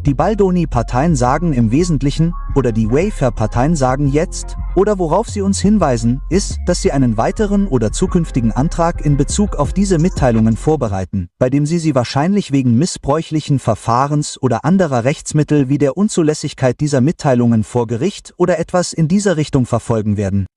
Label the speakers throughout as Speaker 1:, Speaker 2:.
Speaker 1: Die Baldoni-Parteien sagen im Wesentlichen, oder die Wayfair-Parteien sagen jetzt, oder worauf sie uns hinweisen, ist, dass sie einen weiteren oder zukünftigen Antrag in Bezug auf diese Mitteilungen vorbereiten, bei dem sie wahrscheinlich wegen missbräuchlichen Verfahrens oder anderer Rechtsmittel wie der Unzulässigkeit dieser Mitteilungen vor Gericht oder etwas in dieser Richtung verfolgen werden.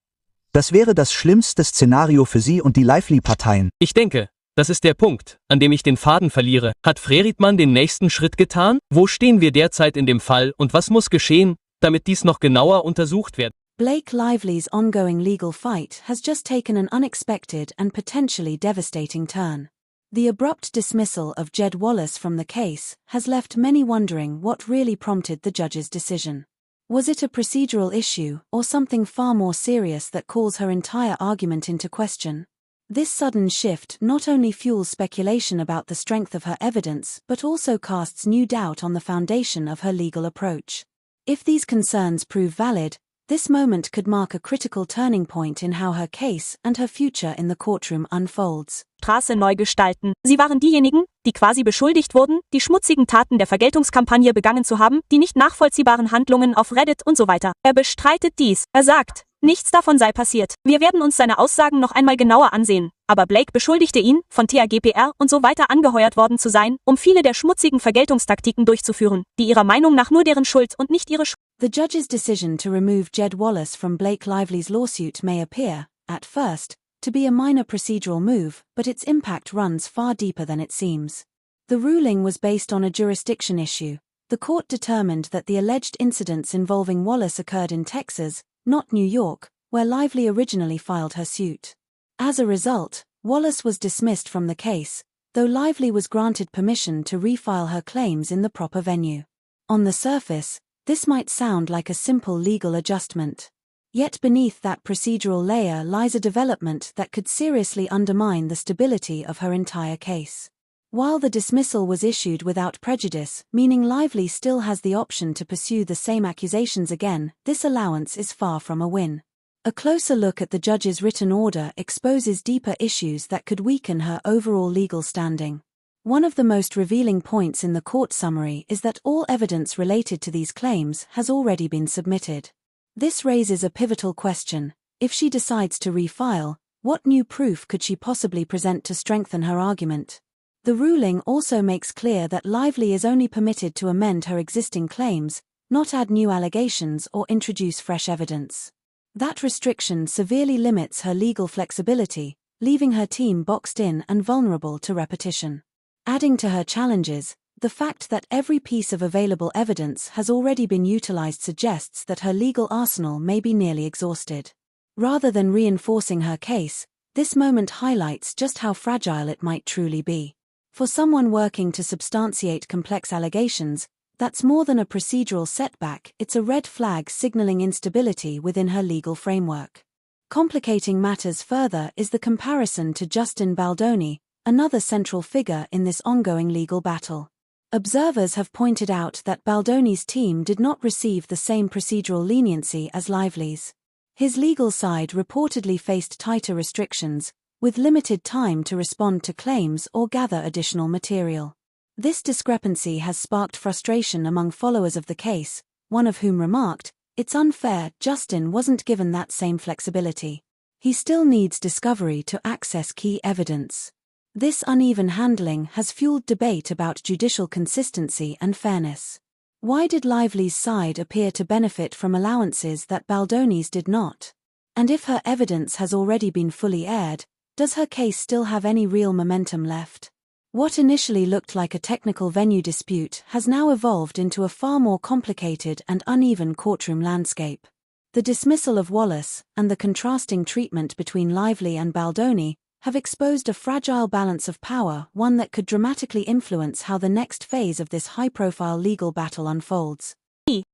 Speaker 1: Das wäre das schlimmste Szenario für Sie und die Lively-Parteien.
Speaker 2: Ich denke, das ist der Punkt, an dem ich den Faden verliere. Hat Freedman den nächsten Schritt getan? Wo stehen wir derzeit in dem Fall und was muss geschehen, damit dies noch genauer untersucht wird?
Speaker 3: Blake Lively's ongoing legal fight has just taken an unexpected and potentially devastating turn. The abrupt dismissal of Jed Wallace from the case has left many wondering what really prompted the judge's decision. Was it a procedural issue or something far more serious that calls her entire argument into question? This sudden shift not only fuels speculation about the strength of her evidence but also casts new doubt on the foundation of her legal approach. If these concerns prove valid, this moment could mark a critical turning point in how her case and her future in the courtroom unfolds.
Speaker 4: Straße neu gestalten. Sie waren diejenigen, die quasi beschuldigt wurden, die schmutzigen Taten der Vergeltungskampagne begangen zu haben, die nicht nachvollziehbaren Handlungen auf Reddit und so weiter. Er bestreitet dies. Er sagt, nichts davon sei passiert. Wir werden uns seine Aussagen noch einmal genauer ansehen. Aber Blake beschuldigte ihn, von TAGPR und so weiter angeheuert worden zu sein, um viele der schmutzigen Vergeltungstaktiken durchzuführen, die ihrer Meinung nach nur deren Schuld und nicht ihre Schuld.
Speaker 3: The judge's decision to remove Jed Wallace from Blake Lively's lawsuit may appear, at first, to be a minor procedural move, but its impact runs far deeper than it seems. The ruling was based on a jurisdiction issue. The court determined that the alleged incidents involving Wallace occurred in Texas, not New York, where Lively originally filed her suit. As a result, Wallace was dismissed from the case, though Lively was granted permission to refile her claims in the proper venue. On the surface, this might sound like a simple legal adjustment. Yet beneath that procedural layer lies a development that could seriously undermine the stability of her entire case. While the dismissal was issued without prejudice, meaning Lively still has the option to pursue the same accusations again, this allowance is far from a win. A closer look at the judge's written order exposes deeper issues that could weaken her overall legal standing. One of the most revealing points in the court summary is that all evidence related to these claims has already been submitted. This raises a pivotal question. If she decides to refile, what new proof could she possibly present to strengthen her argument? The ruling also makes clear that Lively is only permitted to amend her existing claims, not add new allegations or introduce fresh evidence. That restriction severely limits her legal flexibility, leaving her team boxed in and vulnerable to repetition. Adding to her challenges, the fact that every piece of available evidence has already been utilized suggests that her legal arsenal may be nearly exhausted. Rather than reinforcing her case, this moment highlights just how fragile it might truly be. For someone working to substantiate complex allegations, that's more than a procedural setback, it's a red flag signaling instability within her legal framework. Complicating matters further is the comparison to Justin Baldoni, another central figure in this ongoing legal battle. Observers have pointed out that Baldoni's team did not receive the same procedural leniency as Lively's. His legal side reportedly faced tighter restrictions, with limited time to respond to claims or gather additional material. This discrepancy has sparked frustration among followers of the case, one of whom remarked, "It's unfair, Justin wasn't given that same flexibility. He still needs discovery to access key evidence." This uneven handling has fueled debate about judicial consistency and fairness. Why did Lively's side appear to benefit from allowances that Baldoni's did not? And if her evidence has already been fully aired, does her case still have any real momentum left? What initially looked like a technical venue dispute has now evolved into a far more complicated and uneven courtroom landscape. The dismissal of Wallace, and the contrasting treatment between Lively and Baldoni, have exposed a fragile balance of power, one that could dramatically influence how the next phase of this high-profile legal battle unfolds.
Speaker 4: Die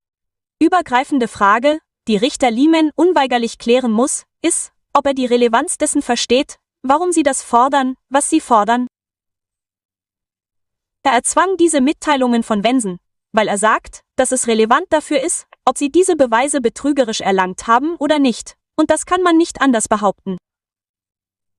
Speaker 4: übergreifende Frage, die Richter Lehman unweigerlich klären muss, ist, ob er die Relevanz dessen versteht, warum sie das fordern, was sie fordern. Er erzwang diese Mitteilungen von Wensen, weil er sagt, dass es relevant dafür ist, ob sie diese Beweise betrügerisch erlangt haben oder nicht, und das kann man nicht anders behaupten.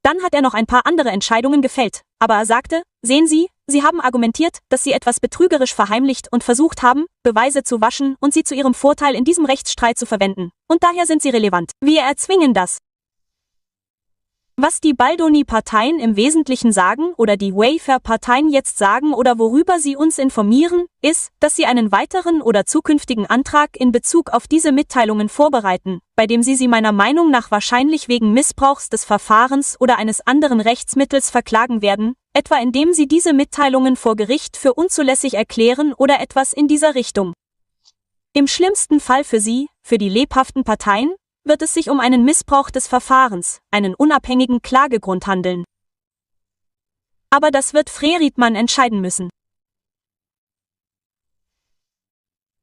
Speaker 4: Dann hat er noch ein paar andere Entscheidungen gefällt, aber er sagte, sehen Sie, Sie haben argumentiert, dass Sie etwas betrügerisch verheimlicht und versucht haben, Beweise zu waschen und sie zu Ihrem Vorteil in diesem Rechtsstreit zu verwenden, und daher sind Sie relevant. Wir erzwingen das. Was die Baldoni-Parteien im Wesentlichen sagen oder die Wayfair-Parteien jetzt sagen oder worüber sie uns informieren, ist, dass sie einen weiteren oder zukünftigen Antrag in Bezug auf diese Mitteilungen vorbereiten, bei dem sie meiner Meinung nach wahrscheinlich wegen Missbrauchs des Verfahrens oder eines anderen Rechtsmittels verklagen werden, etwa indem sie diese Mitteilungen vor Gericht für unzulässig erklären oder etwas in dieser Richtung. Im schlimmsten Fall für sie, für die lebhaften Parteien, wird es sich um einen Missbrauch des Verfahrens, einen unabhängigen Klagegrund handeln. Aber das wird Freedman entscheiden müssen.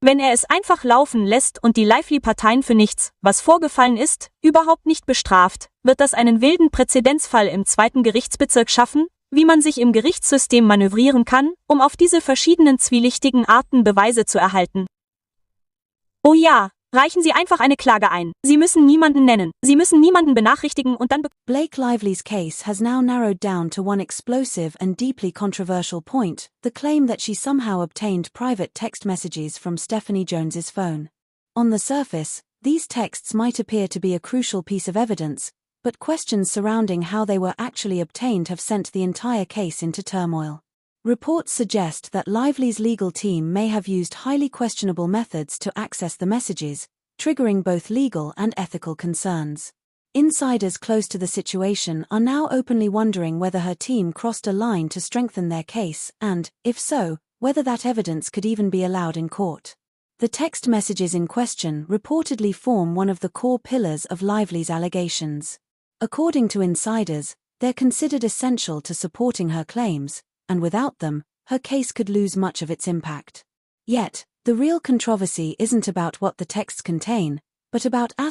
Speaker 4: Wenn er es einfach laufen lässt und die Lively-Parteien für nichts, was vorgefallen ist, überhaupt nicht bestraft, wird das einen wilden Präzedenzfall im 2. Gerichtsbezirk schaffen, wie man sich im Gerichtssystem manövrieren kann, um auf diese verschiedenen zwielichtigen Arten Beweise zu erhalten. Oh ja, reichen Sie einfach eine Klage ein. Sie müssen niemanden nennen. Sie müssen niemanden benachrichtigen und dann
Speaker 3: Blake Lively's case has now narrowed down to one explosive and deeply controversial point, the claim that she somehow obtained private text messages from Stephanie Jones's phone. On the surface, these texts might appear to be a crucial piece of evidence, but questions surrounding how they were actually obtained have sent the entire case into turmoil. Reports suggest that Lively's legal team may have used highly questionable methods to access the messages, triggering both legal and ethical concerns. Insiders close to the situation are now openly wondering whether her team crossed a line to strengthen their case and, if so, whether that evidence could even be allowed in court. The text messages in question reportedly form one of the core pillars of Lively's allegations. According to insiders, they're considered essential to supporting her claims, and without them, her case could lose much of its impact. Yet, the real controversy isn't about what the texts contain, but about how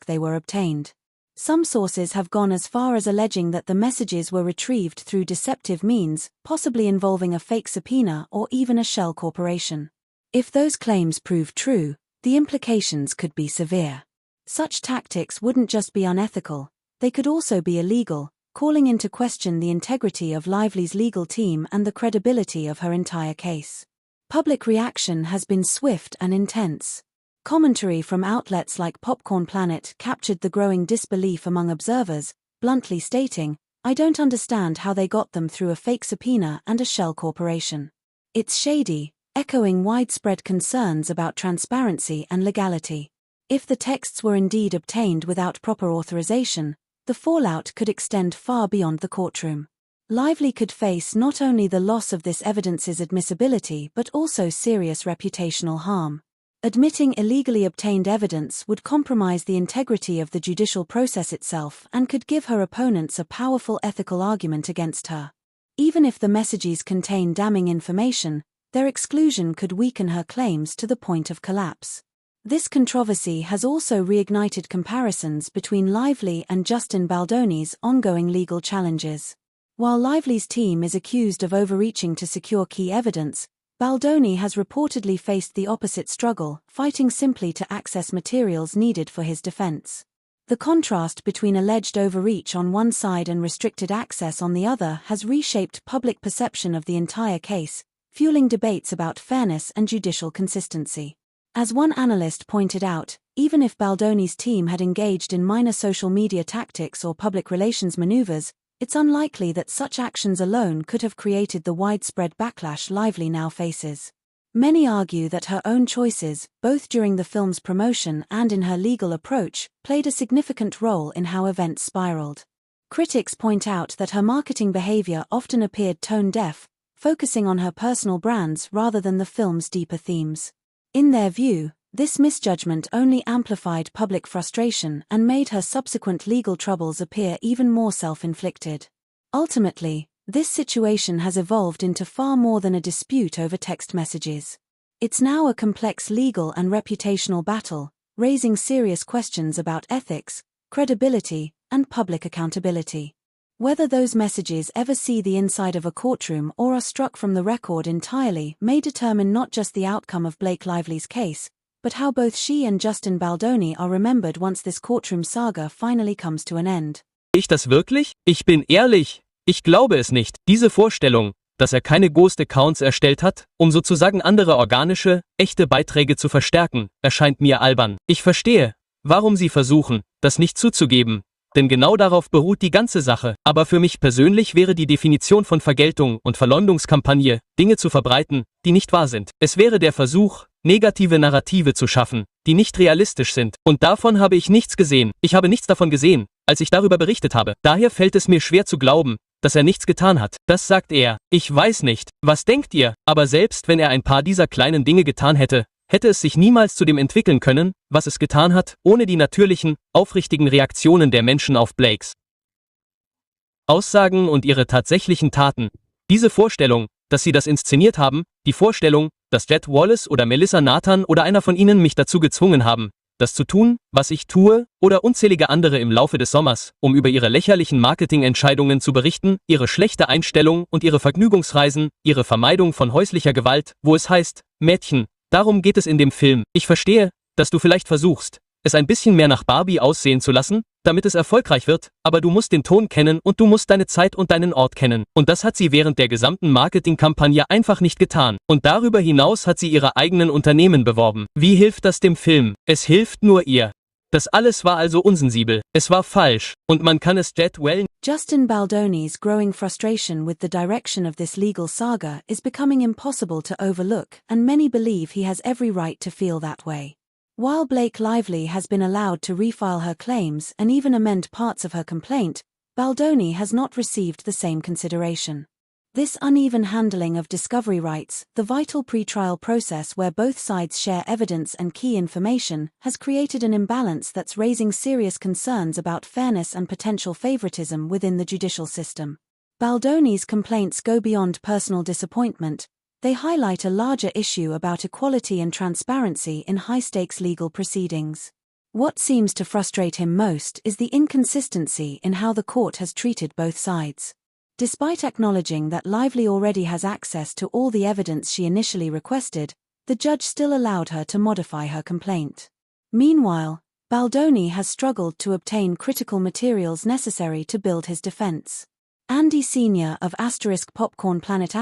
Speaker 3: they were obtained. Some sources have gone as far as alleging that the messages were retrieved through deceptive means, possibly involving a fake subpoena or even a shell corporation. If those claims prove true, the implications could be severe. Such tactics wouldn't just be unethical, they could also be illegal, calling into question the integrity of Lively's legal team and the credibility of her entire case. Public reaction has been swift and intense. Commentary from outlets like Popcorn Planet captured the growing disbelief among observers, bluntly stating, "I don't understand how they got them through a fake subpoena and a shell corporation. It's shady," echoing widespread concerns about transparency and legality. If the texts were indeed obtained without proper authorization, the fallout could extend far beyond the courtroom. Lively could face not only the loss of this evidence's admissibility but also serious reputational harm. Admitting illegally obtained evidence would compromise the integrity of the judicial process itself and could give her opponents a powerful ethical argument against her. Even if the messages contain damning information, their exclusion could weaken her claims to the point of collapse. This controversy has also reignited comparisons between Lively and Justin Baldoni's ongoing legal challenges. While Lively's team is accused of overreaching to secure key evidence, Baldoni has reportedly faced the opposite struggle, fighting simply to access materials needed for his defense. The contrast between alleged overreach on one side and restricted access on the other has reshaped public perception of the entire case, fueling debates about fairness and judicial consistency. As one analyst pointed out, even if Baldoni's team had engaged in minor social media tactics or public relations maneuvers, it's unlikely that such actions alone could have created the widespread backlash Lively now faces. Many argue that her own choices, both during the film's promotion and in her legal approach, played a significant role in how events spiraled. Critics point out that her marketing behavior often appeared tone-deaf, focusing on her personal brands rather than the film's deeper themes. In their view, this misjudgment only amplified public frustration and made her subsequent legal troubles appear even more self-inflicted. Ultimately, this situation has evolved into far more than a dispute over text messages. It's now a complex legal and reputational battle, raising serious questions about ethics, credibility, and public accountability. Whether those messages ever see the inside of a courtroom or are struck from the record entirely may determine not just the outcome of Blake Lively's case, but how both she and Justin Baldoni are remembered once this courtroom saga finally comes to an end.
Speaker 2: ich das wirklich? Ich bin ehrlich, ich glaube es nicht. Diese Vorstellung, dass er keine Ghost-Accounts erstellt hat, um sozusagen andere organische, echte Beiträge zu verstärken, erscheint mir albern. Ich verstehe, warum Sie versuchen, das nicht zuzugeben, denn genau darauf beruht die ganze Sache. Aber für mich persönlich wäre die Definition von Vergeltung und Verleumdungskampagne, Dinge zu verbreiten, die nicht wahr sind. Es wäre der Versuch, negative Narrative zu schaffen, die nicht realistisch sind. Und davon habe ich nichts gesehen. Ich habe nichts davon gesehen, als ich darüber berichtet habe. Daher fällt es mir schwer zu glauben, dass er nichts getan hat. Das sagt er. Ich weiß nicht. Was denkt ihr? Aber selbst wenn er ein paar dieser kleinen Dinge getan hätte, hätte es sich niemals zu dem entwickeln können, was es getan hat, ohne die natürlichen, aufrichtigen Reaktionen der Menschen auf Blakes Aussagen und ihre tatsächlichen Taten. Diese Vorstellung, dass sie das inszeniert haben, die Vorstellung, dass Jed Wallace oder Melissa Nathan oder einer von ihnen mich dazu gezwungen haben, das zu tun, was ich tue, oder unzählige andere im Laufe des Sommers, um über ihre lächerlichen Marketingentscheidungen zu berichten, ihre schlechte Einstellung und ihre Vergnügungsreisen, ihre Vermeidung von häuslicher Gewalt, wo es heißt, Mädchen, darum geht es in dem Film. Ich verstehe, dass du vielleicht versuchst, es ein bisschen mehr nach Barbie aussehen zu lassen, damit es erfolgreich wird, aber du musst den Ton kennen und du musst deine Zeit und deinen Ort kennen. Und das hat sie während der gesamten Marketingkampagne einfach nicht getan. Und darüber hinaus hat sie ihre eigenen Unternehmen beworben. Wie hilft das dem Film? Es hilft nur ihr. Das alles war also unsensibel. Es war falsch. Und man kann es Jed well.
Speaker 3: Justin Baldoni's growing frustration with the direction of this legal saga is becoming impossible to overlook, and many believe he has every right to feel that way. While Blake Lively has been allowed to refile her claims and even amend parts of her complaint, Baldoni has not received the same consideration. This uneven handling of discovery rights, the vital pre-trial process where both sides share evidence and key information, has created an imbalance that's raising serious concerns about fairness and potential favoritism within the judicial system. Baldoni's complaints go beyond personal disappointment. They highlight a larger issue about equality and transparency in high-stakes legal proceedings. What seems to frustrate him most is the inconsistency in how the court has treated both sides. Despite acknowledging that Lively already has access to all the evidence she initially requested, the judge still allowed her to modify her complaint. Meanwhile, Baldoni has struggled to obtain critical materials necessary to build his defense. Andy Sr. of Popcorn Planet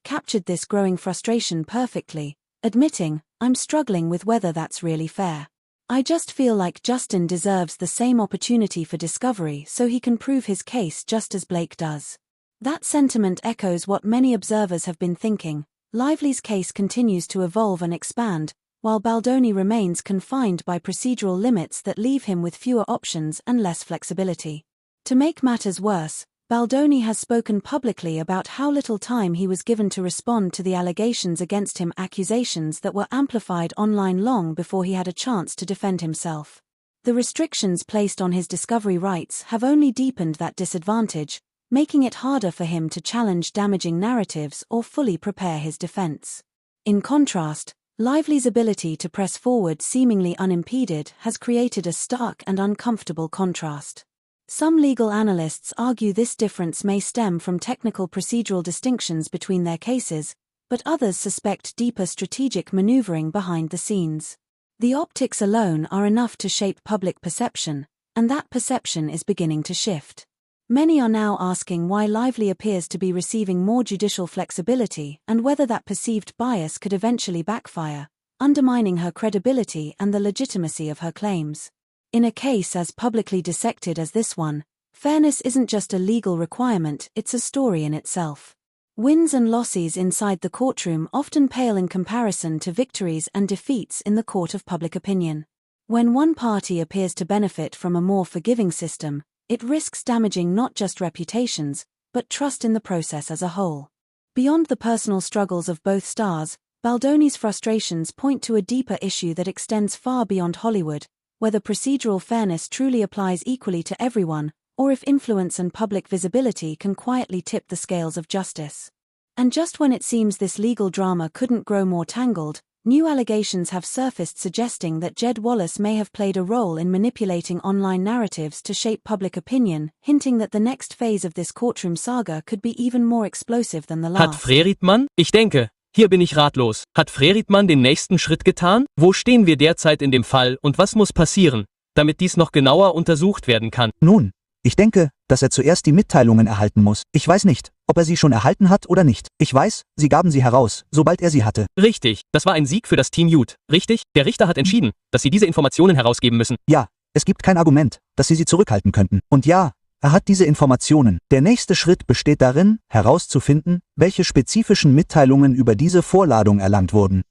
Speaker 3: captured this growing frustration perfectly, admitting, "I'm struggling with whether that's really fair. I just feel like Justin deserves the same opportunity for discovery so he can prove his case just as Blake does." That sentiment echoes what many observers have been thinking. Lively's case continues to evolve and expand, while Baldoni remains confined by procedural limits that leave him with fewer options and less flexibility. To make matters worse, Baldoni has spoken publicly about how little time he was given to respond to the allegations against him, accusations that were amplified online long before he had a chance to defend himself. The restrictions placed on his discovery rights have only deepened that disadvantage, making it harder for him to challenge damaging narratives or fully prepare his defense. In contrast, Lively's ability to press forward seemingly unimpeded has created a stark and uncomfortable contrast. Some legal analysts argue this difference may stem from technical procedural distinctions between their cases, but others suspect deeper strategic maneuvering behind the scenes. The optics alone are enough to shape public perception, and that perception is beginning to shift. Many are now asking why Lively appears to be receiving more judicial flexibility and whether that perceived bias could eventually backfire, undermining her credibility and the legitimacy of her claims. In a case as publicly dissected as this one, fairness isn't just a legal requirement, it's a story in itself. Wins and losses inside the courtroom often pale in comparison to victories and defeats in the court of public opinion. When one party appears to benefit from a more forgiving system, it risks damaging not just reputations, but trust in the process as a whole. Beyond the personal struggles of both stars, Baldoni's frustrations point to a deeper issue that extends far beyond Hollywood, whether procedural fairness truly applies equally to everyone, or if influence and public visibility can quietly tip the scales of justice. And just when it seems this legal drama couldn't grow more tangled, new allegations have surfaced suggesting that Jed Wallace may have played a role in manipulating online narratives to shape public opinion, hinting that the next phase of this courtroom saga could be even more explosive than the last.
Speaker 2: Hat Freedman? Ich denke, hier bin ich ratlos. Hat Freedman den nächsten Schritt getan? Wo stehen wir derzeit in dem Fall und was muss passieren, damit dies noch genauer untersucht werden kann?
Speaker 1: Nun, Ich denke, dass er zuerst die Mitteilungen erhalten muss. Ich weiß nicht, ob er sie schon erhalten hat oder nicht. Ich weiß, sie gaben sie heraus, sobald er sie hatte.
Speaker 2: Richtig, das war ein Sieg für das Team Youth, richtig? Der Richter hat entschieden, dass sie diese Informationen herausgeben müssen.
Speaker 1: Ja, es gibt kein Argument, dass sie zurückhalten könnten. Und ja, er hat diese Informationen. Der nächste Schritt besteht darin, herauszufinden, welche spezifischen Mitteilungen über diese Vorladung erlangt wurden.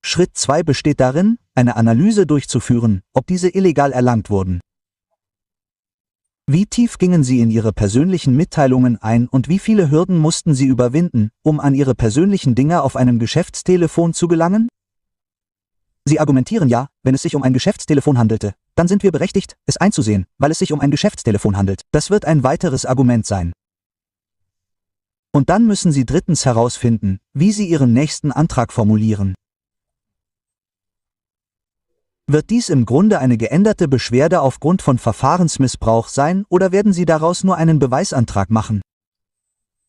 Speaker 1: Schritt 2 besteht darin, eine Analyse durchzuführen, ob diese illegal erlangt wurden. Wie tief gingen Sie in Ihre persönlichen Mitteilungen ein und wie viele Hürden mussten Sie überwinden, um an Ihre persönlichen Dinge auf einem Geschäftstelefon zu gelangen? Sie argumentieren ja, wenn es sich um ein Geschäftstelefon handelte, dann sind wir berechtigt, es einzusehen, weil es sich um ein Geschäftstelefon handelt. Das wird ein weiteres Argument sein. Und dann müssen Sie drittens herausfinden, wie Sie Ihren nächsten Antrag formulieren. Wird dies im Grunde eine geänderte Beschwerde aufgrund von Verfahrensmissbrauch sein oder werden Sie daraus nur einen Beweisantrag machen?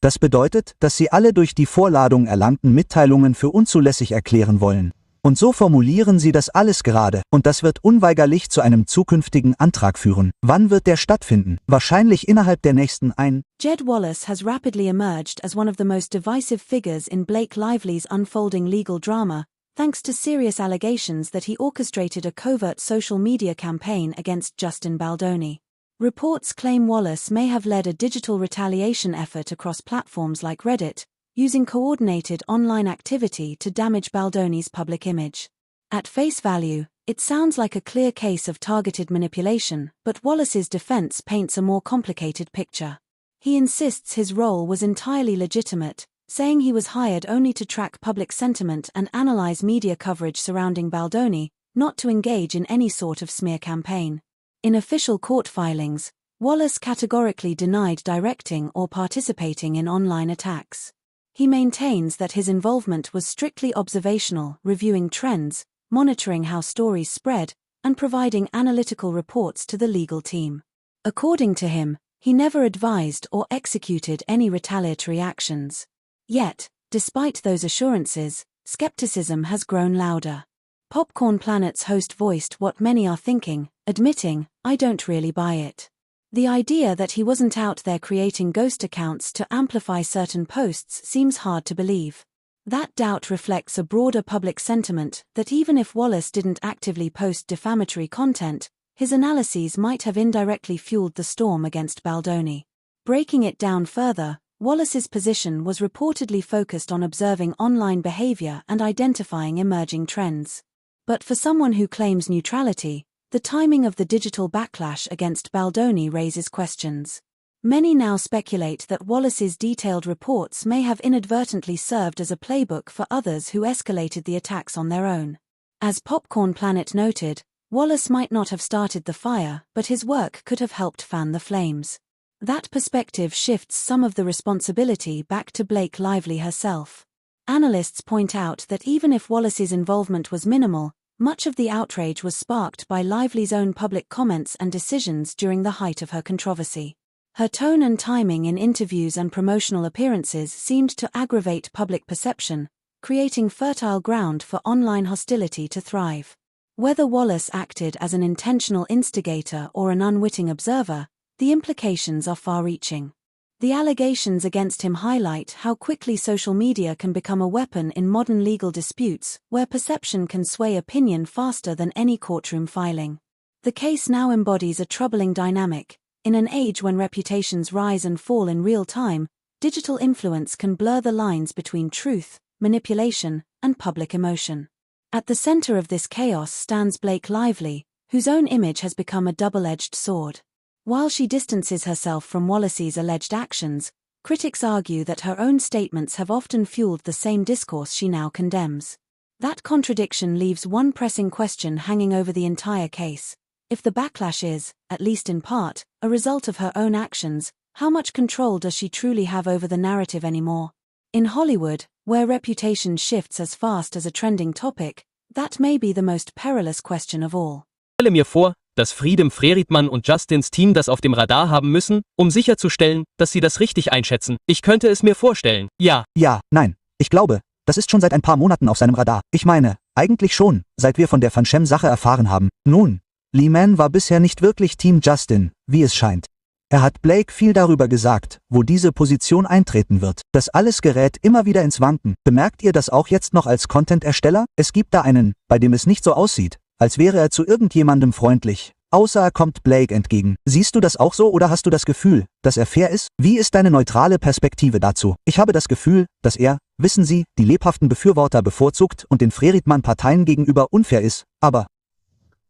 Speaker 1: Das bedeutet, dass Sie alle durch die Vorladung erlangten Mitteilungen für unzulässig erklären wollen. Und so formulieren Sie das alles gerade, und das wird unweigerlich zu einem zukünftigen Antrag führen. Wann wird der stattfinden? Wahrscheinlich innerhalb der nächsten
Speaker 3: Jed Wallace has rapidly emerged as one of the most divisive figures in Blake Lively's unfolding legal drama, thanks to serious allegations that he orchestrated a covert social media campaign against Justin Baldoni. Reports claim Wallace may have led a digital retaliation effort across platforms like Reddit, using coordinated online activity to damage Baldoni's public image. At face value, it sounds like a clear case of targeted manipulation, but Wallace's defense paints a more complicated picture. He insists his role was entirely legitimate, saying he was hired only to track public sentiment and analyze media coverage surrounding Baldoni, not to engage in any sort of smear campaign. In official court filings, Wallace categorically denied directing or participating in online attacks. He maintains that his involvement was strictly observational, reviewing trends, monitoring how stories spread, and providing analytical reports to the legal team. According to him, he never advised or executed any retaliatory actions. Yet, despite those assurances, skepticism has grown louder. Popcorn Planet's host voiced what many are thinking, admitting, "I don't really buy it." The idea that he wasn't out there creating ghost accounts to amplify certain posts seems hard to believe. That doubt reflects a broader public sentiment that even if Wallace didn't actively post defamatory content, his analyses might have indirectly fueled the storm against Baldoni. Breaking it down further, Wallace's position was reportedly focused on observing online behavior and identifying emerging trends. But for someone who claims neutrality, the timing of the digital backlash against Baldoni raises questions. Many now speculate that Wallace's detailed reports may have inadvertently served as a playbook for others who escalated the attacks on their own. As Popcorn Planet noted, Wallace might not have started the fire, but his work could have helped fan the flames. That perspective shifts some of the responsibility back to Blake Lively herself. Analysts point out that even if Wallace's involvement was minimal, much of the outrage was sparked by Lively's own public comments and decisions during the height of her controversy. Her tone and timing in interviews and promotional appearances seemed to aggravate public perception, creating fertile ground for online hostility to thrive. Whether Wallace acted as an intentional instigator or an unwitting observer, the implications are far-reaching. The allegations against him highlight how quickly social media can become a weapon in modern legal disputes, where perception can sway opinion faster than any courtroom filing. The case now embodies a troubling dynamic. In an age when reputations rise and fall in real time, digital influence can blur the lines between truth, manipulation, and public emotion. At the center of this chaos stands Blake Lively, whose own image has become a double-edged sword. While she distances herself from Wallace's alleged actions, critics argue that her own statements have often fueled the same discourse she now condemns. That contradiction leaves one pressing question hanging over the entire case. If the backlash is, at least in part, a result of her own actions, how much control does she truly have over the narrative anymore? In Hollywood, where reputation shifts as fast as a trending topic, that may be the most perilous question of all.
Speaker 2: Ich stelle mir vor, dass Bryan Freedman und Justins Team das auf dem Radar haben müssen, um sicherzustellen, dass sie das richtig einschätzen. Ich könnte es mir vorstellen. Ja.
Speaker 1: Ja, nein. Ich glaube, das ist schon seit ein paar Monaten auf seinem Radar. Ich meine, eigentlich schon, seit wir von der Van Chem-Sache erfahren haben. Nun, Lee Mann war bisher nicht wirklich Team Justin, wie es scheint. Er hat Blake viel darüber gesagt, wo diese Position eintreten wird. Das alles gerät immer wieder ins Wanken. Bemerkt ihr das auch jetzt noch als Content-Ersteller? Es gibt da einen, bei dem es nicht so aussieht, als wäre er zu irgendjemandem freundlich. Außer er kommt Blake entgegen. Siehst du das auch so oder hast du das Gefühl, dass er fair ist? Wie ist deine neutrale Perspektive dazu? Ich habe das Gefühl, dass er, wissen Sie, die lebhaften Befürworter bevorzugt und den Freedman-Parteien gegenüber unfair ist, aber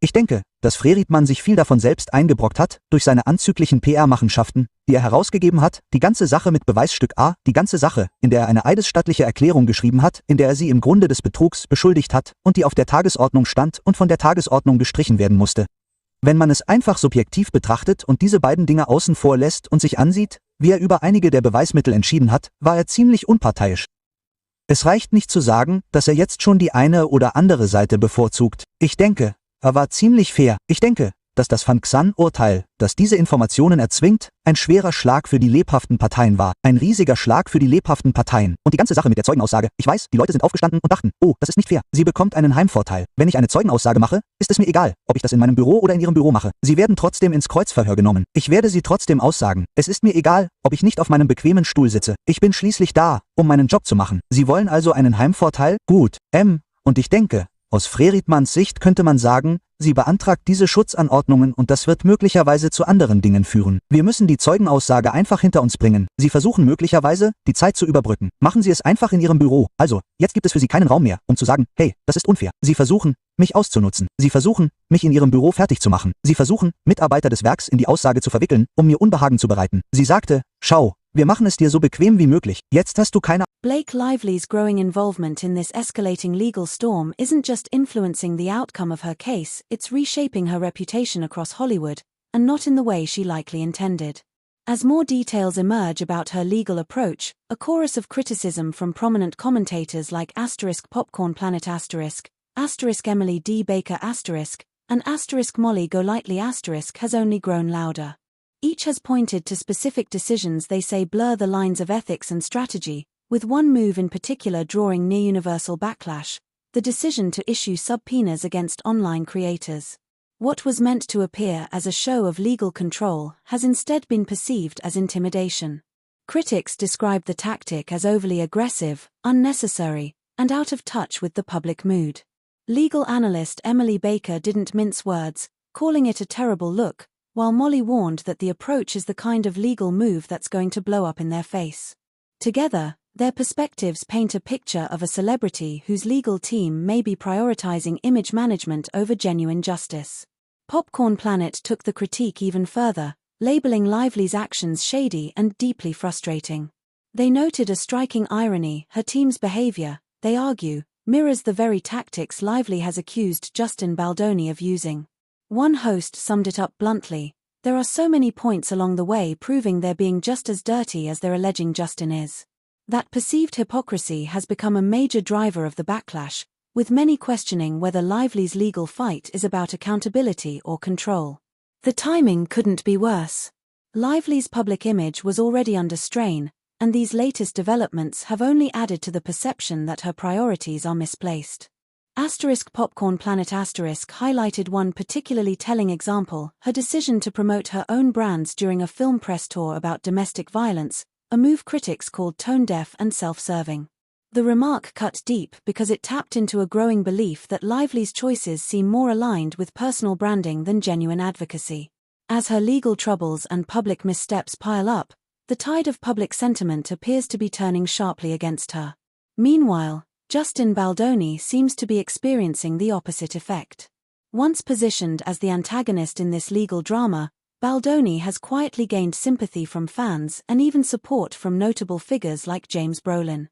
Speaker 1: ich denke, dass Freedman sich viel davon selbst eingebrockt hat, durch seine anzüglichen PR-Machenschaften, die er herausgegeben hat, die ganze Sache mit Beweisstück A, die ganze Sache, in der er eine eidesstattliche Erklärung geschrieben hat, in der er sie im Grunde des Betrugs beschuldigt hat und die auf der Tagesordnung stand und von der Tagesordnung gestrichen werden musste. Wenn man es einfach subjektiv betrachtet und diese beiden Dinge außen vor lässt und sich ansieht, wie er über einige der Beweismittel entschieden hat, war er ziemlich unparteiisch. Es reicht nicht zu sagen, dass er jetzt schon die eine oder andere Seite bevorzugt. Ich denke, er war ziemlich fair. Ich denke, dass das Van Xan-Urteil, das diese Informationen erzwingt, ein schwerer Schlag für die lebhaften Parteien war. Ein riesiger Schlag für die lebhaften Parteien. Und die ganze Sache mit der Zeugenaussage, ich weiß, die Leute sind aufgestanden und dachten, oh, das ist nicht fair. Sie bekommt einen Heimvorteil. Wenn ich eine Zeugenaussage mache, ist es mir egal, ob ich das in meinem Büro oder in ihrem Büro mache. Sie werden trotzdem ins Kreuzverhör genommen. Ich werde sie trotzdem aussagen. Es ist mir egal, ob ich nicht auf meinem bequemen Stuhl sitze. Ich bin schließlich da, um meinen Job zu machen. Sie wollen also einen Heimvorteil? Gut. Und ich denke, aus Freedmans Sicht könnte man sagen, sie beantragt diese Schutzanordnungen und das wird möglicherweise zu anderen Dingen führen. Wir müssen die Zeugenaussage einfach hinter uns bringen. Sie versuchen möglicherweise, die Zeit zu überbrücken. Machen Sie es einfach in Ihrem Büro. Also, jetzt gibt es für Sie keinen Raum mehr, um zu sagen, hey, das ist unfair. Sie versuchen, mich auszunutzen. Sie versuchen, mich in Ihrem Büro fertig zu machen. Sie versuchen, Mitarbeiter des Werks in die Aussage zu verwickeln, um mir Unbehagen zu bereiten. Sie sagte, schau, wir machen es dir so bequem wie möglich. Jetzt hast du keine...
Speaker 3: Blake Lively's growing involvement in this escalating legal storm isn't just influencing the outcome of her case, it's reshaping her reputation across Hollywood, and not in the way she likely intended. As more details emerge about her legal approach, a chorus of criticism from prominent commentators like *Popcorn Planet *, Emily D. Baker *, and *Molly Golightly * has only grown louder. Each has pointed to specific decisions they say blur the lines of ethics and strategy, with one move in particular drawing near-universal backlash, the decision to issue subpoenas against online creators. What was meant to appear as a show of legal control has instead been perceived as intimidation. Critics describe the tactic as overly aggressive, unnecessary, and out of touch with the public mood. Legal analyst Emily Baker didn't mince words, calling it a terrible look, while Molly warned that the approach is the kind of legal move that's going to blow up in their face. Together, their perspectives paint a picture of a celebrity whose legal team may be prioritizing image management over genuine justice. Popcorn Planet took the critique even further, labeling Lively's actions shady and deeply frustrating. They noted a striking irony: her team's behavior, they argue, mirrors the very tactics Lively has accused Justin Baldoni of using. One host summed it up bluntly: there are so many points along the way proving they're being just as dirty as they're alleging Justin is. That perceived hypocrisy has become a major driver of the backlash, with many questioning whether Lively's legal fight is about accountability or control. The timing couldn't be worse. Lively's public image was already under strain, and these latest developments have only added to the perception that her priorities are misplaced. Popcorn Planet highlighted one particularly telling example: her decision to promote her own brands during a film press tour about domestic violence, a move critics called tone-deaf and self-serving. The remark cut deep because it tapped into a growing belief that Lively's choices seem more aligned with personal branding than genuine advocacy. As her legal troubles and public missteps pile up, the tide of public sentiment appears to be turning sharply against her. Meanwhile, Justin Baldoni seems to be experiencing the opposite effect. Once positioned as the antagonist in this legal drama, Baldoni has quietly gained sympathy from fans and even support from notable figures like James Brolin.